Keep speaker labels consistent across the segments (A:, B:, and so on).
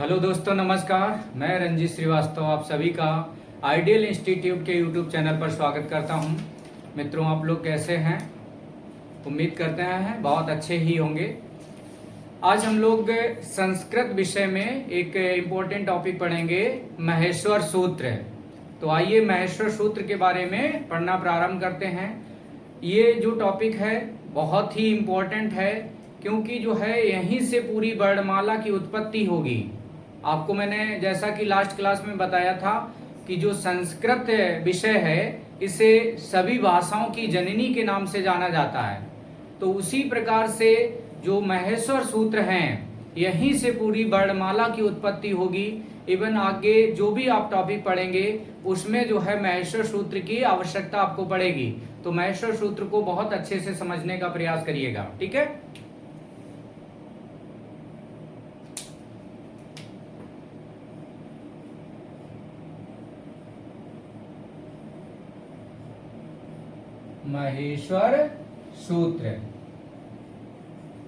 A: Hello दोस्तों, नमस्कार। मैं रंजीत श्रीवास्तव आप सभी का आइडियल इंस्टीट्यूट के यूट्यूब चैनल पर स्वागत करता हूं। मित्रों, आप लोग कैसे हैं? उम्मीद करते हैं बहुत अच्छे ही होंगे। आज हम लोग संस्कृत विषय में एक इम्पोर्टेंट टॉपिक पढ़ेंगे, महेश्वर सूत्र। तो आइए महेश्वर सूत्र के बारे में पढ़ना प्रारंभ करते हैं। ये जो टॉपिक है बहुत ही इम्पोर्टेंट है, क्योंकि जो है यहीं से पूरी वर्णमाला की उत्पत्ति होगी। आपको मैंने जैसा कि लास्ट क्लास में बताया था कि जो संस्कृत विषय है इसे सभी भाषाओं की जननी के नाम से जाना जाता है। तो उसी प्रकार से जो महेश्वर सूत्र हैं यहीं से पूरी वर्णमाला की उत्पत्ति होगी। इवन आगे जो भी आप टॉपिक पढ़ेंगे उसमें जो है महेश्वर सूत्र की आवश्यकता आपको पड़ेगी। तो महेश्वर सूत्र को बहुत अच्छे से समझने का प्रयास करिएगा, ठीक है। महेश्वर सूत्र,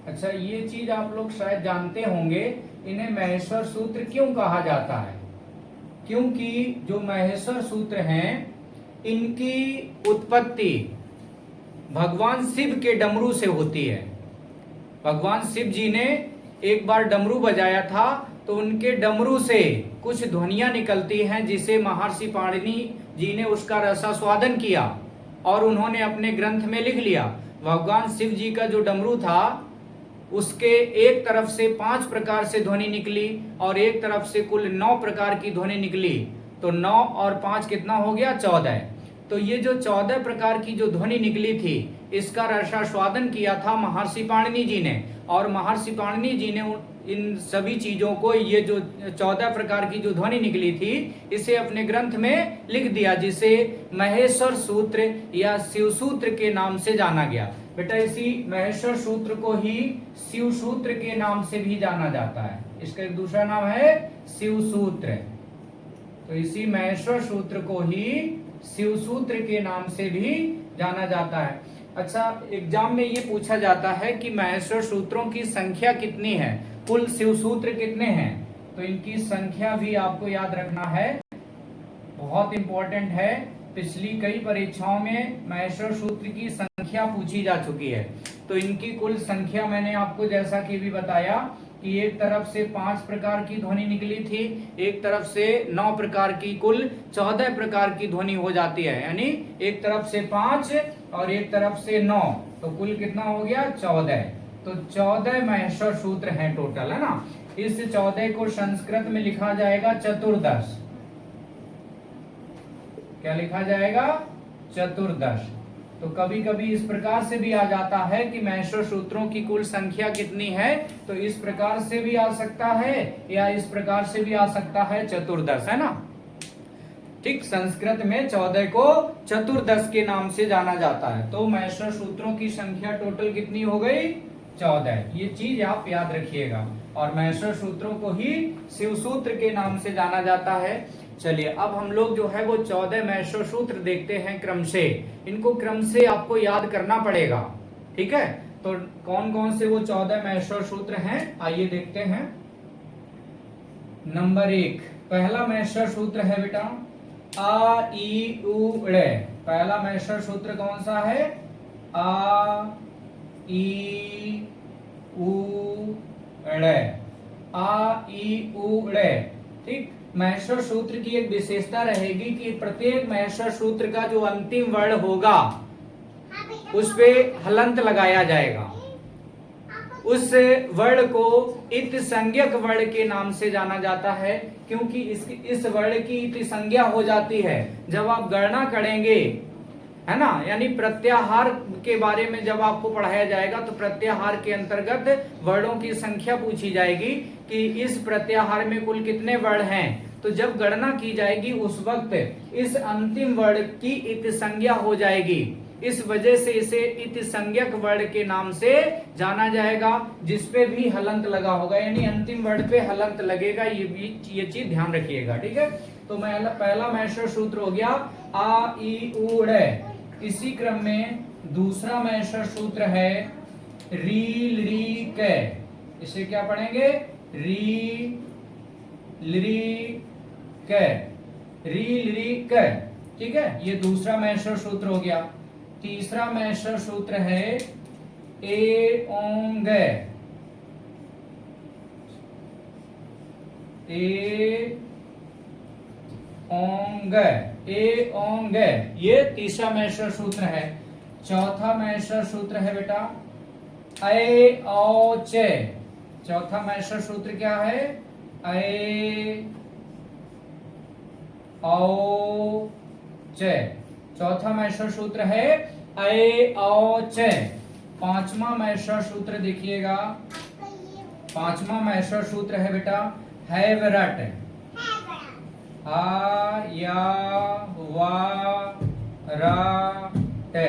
A: अच्छा ये चीज आप लोग शायद जानते होंगे, इन्हें महेश्वर सूत्र क्यों कहा जाता है। क्योंकि जो महेश्वर सूत्र हैं इनकी उत्पत्ति भगवान शिव के डमरू से होती है। भगवान शिव जी ने एक बार डमरू बजाया था, तो उनके डमरू से कुछ ध्वनियां निकलती हैं, जिसे महर्षि पाणिनि जी ने उसका रसास्वादन किया और उन्होंने अपने ग्रंथ में लिख लिया। भगवान शिव जी का जो डमरू था उसके एक तरफ से 5 प्रकार से ध्वनि निकली और एक तरफ से कुल 9 प्रकार की ध्वनि निकली। तो 9 और 5 कितना हो गया? 14। तो ये जो 14 प्रकार की जो ध्वनि निकली थी इसका रसास्वादन किया था महर्षि पाणिनि जी ने, और महर्षि पाणिनि जी ने इन सभी चीजों को, ये जो 14 प्रकार की जो ध्वनि निकली थी इसे अपने ग्रंथ में लिख दिया, जिसे महेश्वर सूत्र या शिव सूत्र के नाम से जाना गया। बेटा इसी महेश्वर सूत्र को ही शिव सूत्र के नाम से भी जाना जाता है। इसका एक दूसरा नाम है शिव सूत्र। तो इसी महेश्वर सूत्र को ही शिव सूत्र के नाम से भी जाना जाता है। अच्छा, एग्जाम में ये पूछा जाता है कि महेश्वर सूत्रों की संख्या कितनी है, कुल शिव सूत्र कितने हैं। तो इनकी संख्या भी आपको याद रखना है, बहुत इंपॉर्टेंट है। पिछली कई परीक्षाओं में महेश्वर सूत्र की संख्या पूछी जा चुकी है। तो इनकी कुल संख्या मैंने आपको जैसा कि भी बताया कि एक तरफ से 5 प्रकार की ध्वनि निकली थी, एक तरफ से 9 प्रकार की, कुल 14 प्रकार की ध्वनि हो जाती है। यानी एक तरफ से 5 और एक तरफ से 9, तो कुल कितना हो गया? 14। तो 14 महेश्वर सूत्र हैं टोटल, है ना। इस 14 को संस्कृत में लिखा जाएगा चतुर्दश। क्या लिखा जाएगा? चतुर्दश। तो कभी कभी इस प्रकार से भी आ जाता है कि महेश्वर सूत्रों की कुल संख्या कितनी है, तो इस प्रकार से भी आ सकता है या इस प्रकार से भी आ सकता है, चतुर्दश, है ना। ठीक, संस्कृत में 14 को चतुर्दश के नाम से जाना जाता है। तो महेश्वर सूत्रों की संख्या टोटल कितनी हो गई? 14। ये चीज आप याद रखिएगा। और महेश्वर सूत्रों को ही शिव सूत्र के नाम से जाना जाता है। चलिए अब हम लोग जो है वो 14 महेश्वर सूत्र देखते हैं क्रम से। इनको क्रम से आपको याद करना पड़ेगा, ठीक है। तो कौन कौन से वो 14 महेश्वर सूत्र हैं आइए देखते हैं। नंबर 1 पहला महेश्वर सूत्र है बेटा आ ई उ ड़े। पहला महेश्वर सूत्र कौन सा है? आ ई उ ड़े। आ ई उ ड़े, ठीक। महेश्वर सूत्र की एक विशेषता रहेगी कि प्रत्येक महेश्वर सूत्र का जो अंतिम वर्ण होगा उस पे हलंत लगाया जाएगा। उस वर्ण को इत संज्ञक वर्ण के नाम से जाना जाता है, क्योंकि इस वर्ण की इति संज्ञा हो जाती है जब आप गणना करेंगे, है ना। यानी प्रत्याहार के बारे में जब आपको पढ़ाया जाएगा तो प्रत्याहार के अंतर्गत वर्णों की संख्या पूछी जाएगी कि इस प्रत्याहार में कुल कितने वर्ण हैं। तो जब गणना की जाएगी उस वक्त इस अंतिम वर्ण की इत संज्ञा हो जाएगी। इस वजह से इसे इत संज्ञक वर्ण के नाम से जाना जाएगा, जिसपे भी हलंत लगा होगा, यानी अंतिम वर्ण पे हलंत लगेगा। ये चीज ध्यान रखिएगा, ठीक है। तो पहला महेश्वर सूत्र हो गया आ ई उ ड़े। इसी क्रम में दूसरा महेश्वर सूत्र है री ली कै। इसे क्या पढ़ेंगे? री लृ क, री लृ क, ठीक है। ये दूसरा महेश्वर सूत्र हो गया। तीसरा महेश्वर सूत्र है ए ओंग, ए ओंग, ए ओंग, ये तीसरा महेश्वर सूत्र है। चौथा महेश्वर सूत्र है बेटा ऐ औ च। चौथा महेश्वर सूत्र क्या है? ऐ औ च। चौथा महेश्वर सूत्र है ऐ औ च। पांचवा महेश्वर सूत्र देखिएगा, पांचवा महेश्वर सूत्र है बेटा हैवरट, आ या वा रा ट।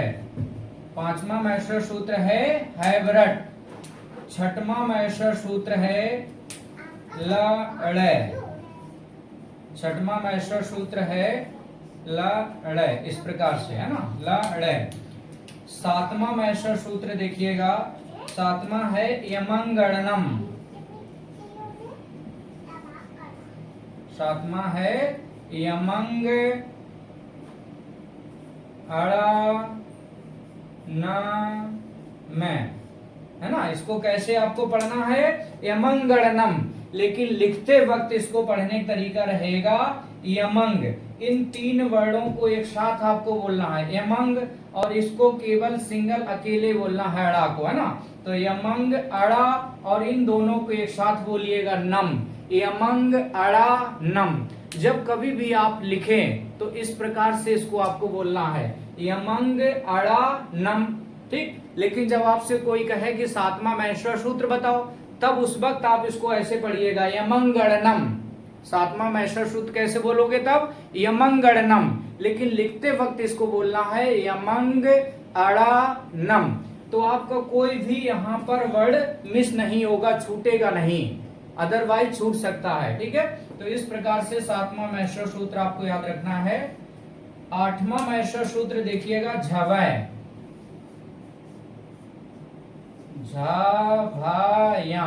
A: पांचवा महेश्वर सूत्र है हैवरट। छठवां महेश्वर सूत्र है ल ड़। छठवां महेश्वर सूत्र है ल ड़, इस प्रकार से है ना, ल ड़। सातवां महेश्वर सूत्र देखिएगा, सातवां है यमंगणनम। सातवां है यमंग अड़ा न में, है ना। इसको कैसे आपको पढ़ना है? यमंगणनम, लेकिन लिखते वक्त इसको पढ़ने का तरीका रहेगा यमंग। इन तीन वर्णों को एक साथ आपको बोलना है यमंग, और इसको केवल सिंगल अकेले बोलना है अड़ा को, है ना। तो यमंग अड़ा, और इन दोनों को एक साथ बोलिएगा नम, यमंग अड़ा नम। जब कभी भी आप लिखें तो इस प्रकार से इसको आपको बोलना है यमंग अड़ा नम, ठीक। लेकिन जब आपसे कोई कहे कि सातवां महेश्वर सूत्र बताओ, तब उस वक्त आप इसको ऐसे पढ़िएगा यमंगणनम। सातवां महेश्वर सूत्र कैसे बोलोगे? तब यमंगणनम, लेकिन लिखते वक्त इसको बोलना है यमंग अड़ा नम। तो आपका कोई भी यहाँ पर वर्ड मिस नहीं होगा, छूटेगा नहीं, अदरवाइज छूट सकता है, ठीक है। तो इस प्रकार से सातवां महेश्वर सूत्र आपको याद रखना है। आठवां महेश्वर सूत्र देखिएगा झवै, झभाया,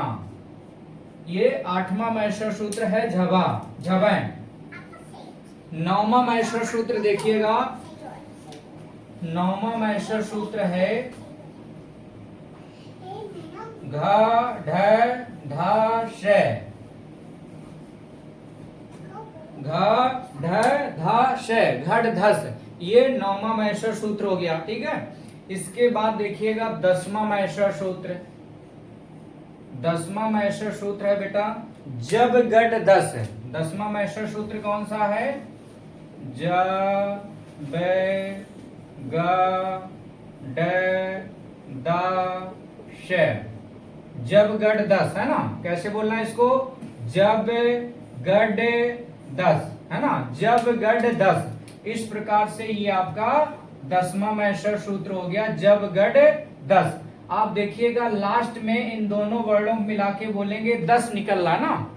A: ये आठवां महेश्वर सूत्र है झवा, झवै। नौवां महेश्वर सूत्र देखिएगा, नौवां महेश्वर सूत्र है घ ढ धा श, घ ढ धा श, घट धस। ये नौवां महेश्वर सूत्र हो गया, ठीक है। इसके बाद देखिएगा 10वां महेश्वर सूत्र। 10वां महेश्वर सूत्र है बेटा जब गट 10। 10वां महेश्वर सूत्र कौन सा है? ज ब ग ड द श, जब गट 10, है ना। कैसे बोलना है इसको? जब गड 10, है ना, जब गड 10। इस प्रकार से ये आपका 10वां महेश्वर सूत्र हो गया, जब गड 10। आप देखिएगा लास्ट में इन दोनों वर्णों को मिला के बोलेंगे 10 निकल रहा ना,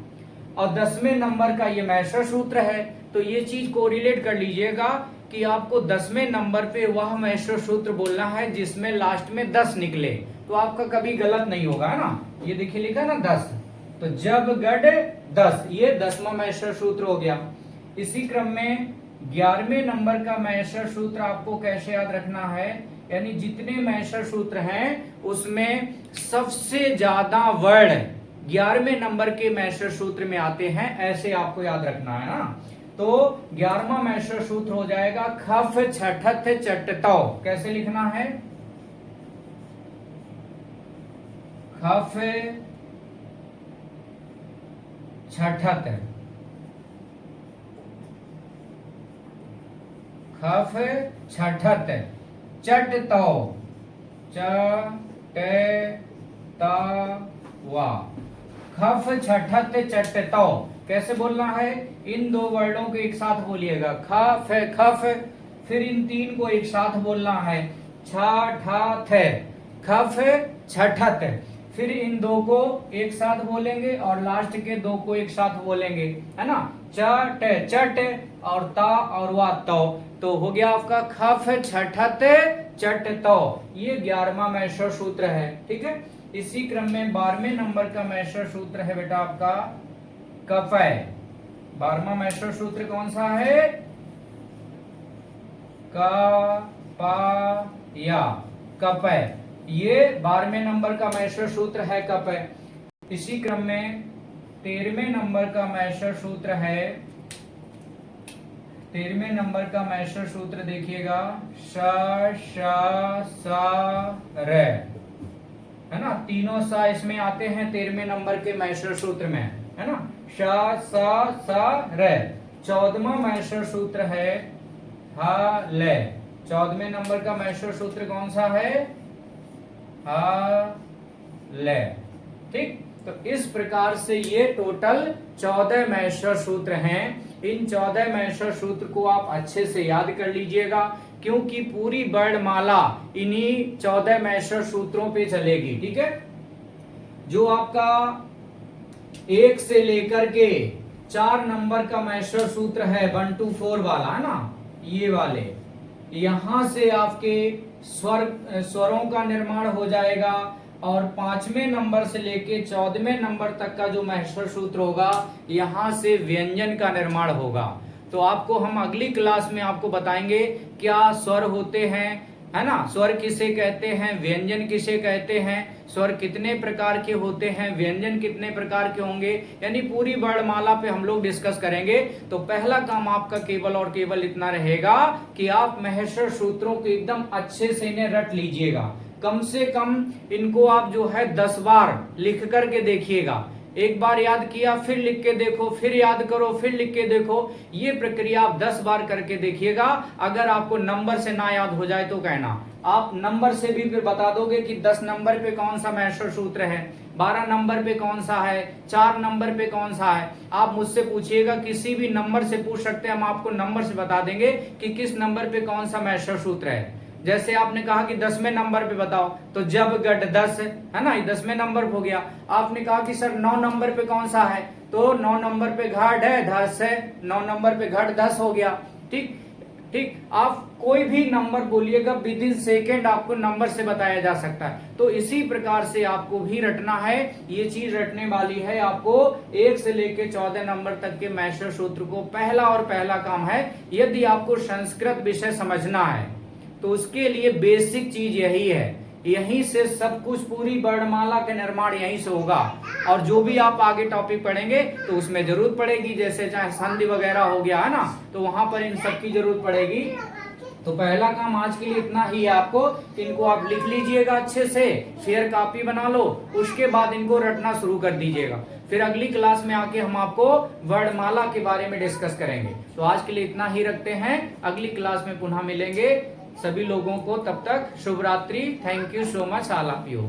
A: और 10वें नंबर का ये महेश्वर सूत्र है। तो ये चीज कोरिलेट कर लीजिएगा कि आपको 10वें नंबर पे वह महेश्वर सूत्र बोलना है जिसमें लास्ट में 10 निकले, तो आपका कभी गलत नहीं होगा, है ना। ये देखिए लिखा ना 10, तो जब गड 10, ये 10वां महेश्वर सूत्र हो गया। इसी क्रम में 11वें नंबर का महेश्वर सूत्र आपको कैसे याद रखना है? यानी जितने महेश्वर सूत्र हैं उसमें सबसे ज्यादा वर्ण 11वें नंबर के महेश्वर सूत्र में आते हैं, ऐसे आपको याद रखना है ना। तो 11वां महेश्वर सूत्र हो जाएगा खफ छठथ चटतौ। कैसे लिखना है? खफ छठत, खफ छठत चटतौ, च ट त वा, खफ छठत चटतौ। कैसे बोलना है? इन दो वर्णों को एक साथ बोलिएगा, खफ खफ, फिर इन तीन को एक साथ बोलना है, छ ठ थ, खफ छठत। फिर इन दो को एक साथ बोलेंगे और लास्ट के दो को एक साथ बोलेंगे, है ना। चट चट और ता और वा तो, तो हो गया आपका खफ छठत चट तो। ये 11वां महेश्वर सूत्र है, ठीक है। इसी क्रम में 12वें नंबर का महेश्वर सूत्र है बेटा आपका कफय। 12वां मैस्टर सूत्र कौन सा है? कपाया, कपय। ये 12वें नंबर का मैस्टर सूत्र है कपय। इसी क्रम में 13वें नंबर का मैस्टर सूत्र है, 13वें नंबर का मैस्टर सूत्र देखिएगा, श श स र, है ना। तीनों सा इसमें आते हैं 13वें नंबर के मैस्टर सूत्र में, है ना। श स स र। 14वां मैस्टर सूत्र है ह ल। 14वें नंबर का मैस्टर सूत्र कौन सा है? ह ल। ठीक, तो इस प्रकार से ये टोटल 14 मैस्टर सूत्र हैं। इन 14 मैस्टर सूत्र को आप अच्छे से याद कर लीजिएगा, क्योंकि पूरी वर्णमाला इन्हीं 14 मैस्टर सूत्रों पे चलेगी। ठीक है, जो आपका 1 से लेकर के 4 नंबर का मैस्टर सूत्र है 1 to 4 वाला, है ना, ये वाले, यहां से आपके स्वरों का निर्माण हो जाएगा। और 5वें नंबर से लेके 14वें नंबर तक का जो मैस्टर सूत्र होगा, यहां से व्यंजन का निर्माण होगा। तो आपको हम अगली क्लास में आपको बताएंगे क्या स्वर होते हैं, है ना, स्वर किसे कहते हैं, व्यंजन किसे कहते हैं, स्वर कितने प्रकार के होते हैं, व्यंजन कितने प्रकार के होंगे, यानी पूरी वर्णमाला पे हम लोग डिस्कस करेंगे। तो पहला काम आपका केवल और केवल इतना रहेगा कि आप मैस्टर सूत्रों को एकदम अच्छे से इन्हें रट लीजिएगा। कम से कम इनको आप जो है 10 बार लिख करके देखिएगा। एक बार याद किया, फिर लिख के देखो, फिर याद करो, फिर लिख के देखो। ये प्रक्रिया आप 10 बार करके देखिएगा। अगर आपको नंबर से ना याद हो जाए तो कहना, आप नंबर से भी फिर बता दोगे कि 10 नंबर पे कौन सा मैस्टर सूत्र है, 12 नंबर पे कौन सा है, 4 नंबर पे कौन सा है। आप मुझसे पूछिएगा, किसी भी नंबर से पूछ सकते हैं, हम आपको नंबर से बता देंगे कि किस नंबर पे कौन सा मैस्टर सूत्र है। जैसे आपने कहा कि 10वें नंबर पे बताओ, तो जब गट 10, है ना, ये 10वें नंबर हो गया। आपने कहा कि सर 9 नंबर पे कौन सा है, तो 9 नंबर पे घट है 10 है, 9 नंबर पे घट 10 हो गया। ठीक ठीक, आप कोई भी नंबर बोलिएगा, विद इन सेकेंड आपको नंबर से बताया जा सकता है। तो इसी प्रकार से आपको भी रटना है। ये चीज रटने वाली है आपको 1 से लेके 14 नंबर तक के मैस्टर सूत्र को। पहला और पहला काम है, यदि आपको संस्कृत विषय समझना है तो उसके लिए बेसिक चीज यही है, यहीं से सब कुछ, पूरी वर्णमाला का निर्माण यहीं से होगा। और जो भी आप आगे टॉपिक पढ़ेंगे तो उसमें जरूरत पड़ेगी, जैसे चाहे संधि वगैरह हो गया, है ना, तो वहां पर इन सब की जरूरत पड़ेगी। तो पहला काम आज के लिए इतना ही है आपको, इनको आप लिख लीजिएगा अच्छे से, फेयर कॉपी बना लो, उसके बाद इनको रटना शुरू कर दीजिएगा। फिर अगली क्लास में आके हम आपको वर्णमाला के बारे में डिस्कस करेंगे। तो आज के लिए इतना ही रखते हैं, अगली क्लास में पुनः मिलेंगे। सभी लोगों को तब तक शुभ रात्रि। Thank you so much, all of you.